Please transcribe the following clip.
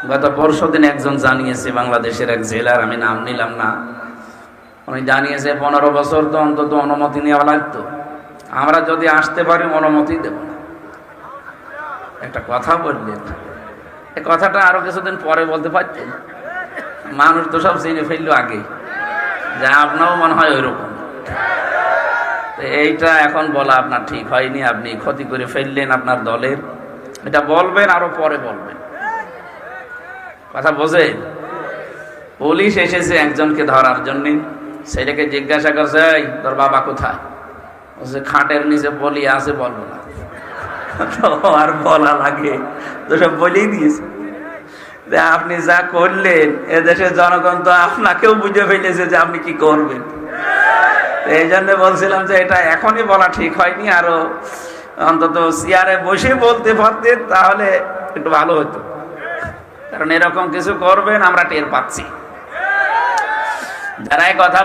গত পরশুদিন একজন জানিয়েছে, বাংলাদেশের এক জেলার, আমি নাম নিলাম না, উনি জানিয়েছে 15 বছর তো অন্তত অনুমতি নেওয়া লাগতো। আমরা যদি আসতে পারি অনুমতি দেব না। একটা কথা বললেন, এই কথাটা আরো কিছুদিন পরে বলতে পারতেন। মানুষ তো সব চিনে ফেললো আগে, যা আপনারও মনে হয় ওইরকম। এইটা এখন বলা আপনার ঠিক হয়নি, আপনি ক্ষতি করে ফেললেন আপনার দলের। এটা বলবেন, আরো পরে বলবেন। কথা বোঝেন? পুলিশ এসেছে একজনকে ধরার জন্য, সেটাকে জিজ্ঞাসা করছে, এই তোর বাবা কোথায়? বলছে খাটের নিচে বলি আছে, বলবো না। তো আর বলা লাগে? তো সব বলেই দিয়েছে যে আপনি যা করলেন, এদেশের জনগণ তো আপনাকেও বুঝে ফেলেছে যে আপনি কি করবেন। এই জন্য বলছিলাম যে এটা এখনই বলা ঠিক হয়নি, আরো অন্তত চেয়ারে বসে বলতে পারতেন, তাহলে একটু ভালো হতো। কারণ এরকম কিছু করবেন আমরা টের পাচ্ছি। যারা এই কথা